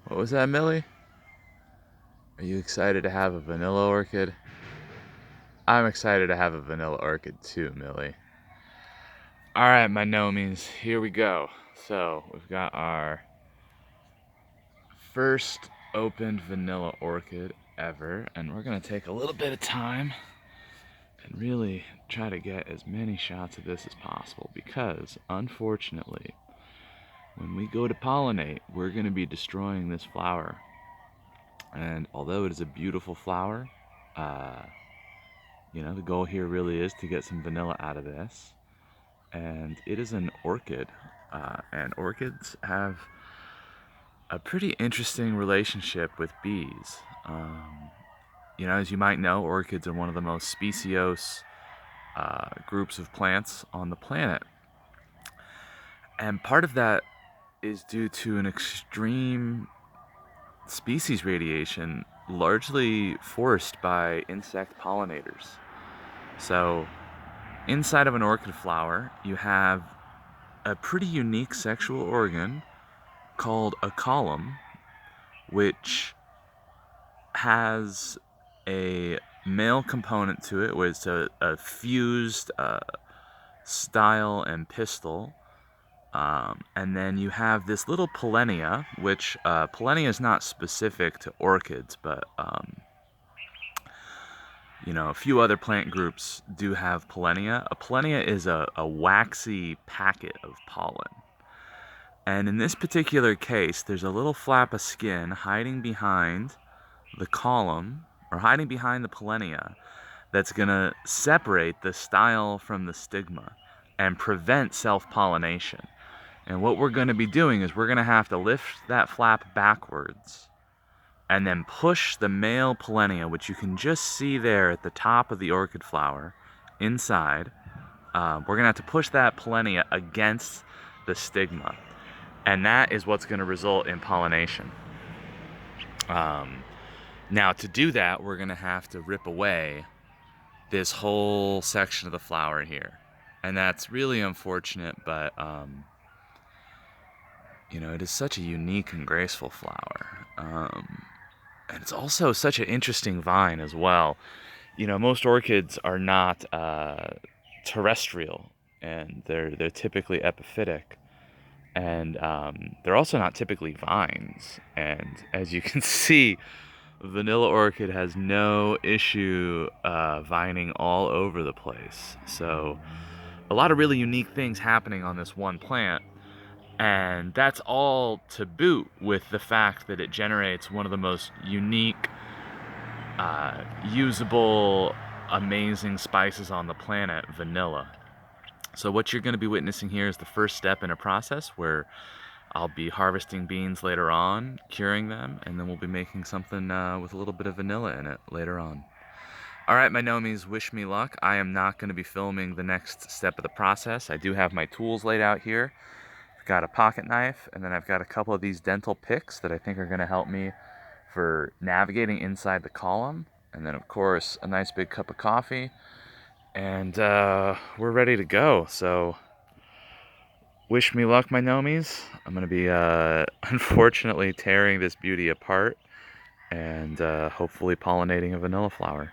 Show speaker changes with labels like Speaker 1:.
Speaker 1: What was that, Millie? Are you excited to have a vanilla orchid? I'm excited to have a vanilla orchid too, Millie. Alright, my nomies, here we go. So, we've got our first opened vanilla orchid ever, and we're gonna take a little bit of time and really try to get as many shots of this as possible because, unfortunately, when we go to pollinate, we're gonna be destroying this flower. And although it is a beautiful flower, the goal here really is to get some vanilla out of this. And it is an orchid. And orchids have a pretty interesting relationship with bees. As you might know, orchids are one of the most speciose groups of plants on the planet. And part of that is due to an extreme species radiation, largely forced by insect pollinators. So, inside of an orchid flower, you have a pretty unique sexual organ called a column, which has a male component to it, where it's a fused style and pistil. And then you have this little pollinia, which pollinia is not specific to orchids, but a few other plant groups do have pollinia. A pollinia is a waxy packet of pollen. And in this particular case, there's a little flap of skin hiding behind the column, or hiding behind the pollinia, that's going to separate the style from the stigma and prevent self-pollination. And what we're going to be doing is we're going to have to lift that flap backwards and then push the male pollinia, which you can just see there at the top of the orchid flower, inside. We're going to have to push that pollinia against the stigma. And that is what's going to result in pollination. Now, to do that, we're going to have to rip away this whole section of the flower here. And that's really unfortunate, but it is such a unique and graceful flower. And it's also such an interesting vine as well. Most orchids are not terrestrial, and they're typically epiphytic. And they're also not typically vines. And as you can see, vanilla orchid has no issue vining all over the place. So a lot of really unique things happening on this one plant. And that's all to boot with the fact that it generates one of the most unique, usable, amazing spices on the planet, vanilla. So what you're going to be witnessing here is the first step in a process where I'll be harvesting beans later on, curing them, and then we'll be making something with a little bit of vanilla in it later on. Alright, my nomies, wish me luck. I am not going to be filming the next step of the process. I do have my tools laid out here. I've got a pocket knife, and then I've got a couple of these dental picks that I think are going to help me for navigating inside the column. And then, of course, a nice big cup of coffee. And we're ready to go. So wish me luck, my nomies. I'm going to be unfortunately tearing this beauty apart and hopefully pollinating a vanilla flower.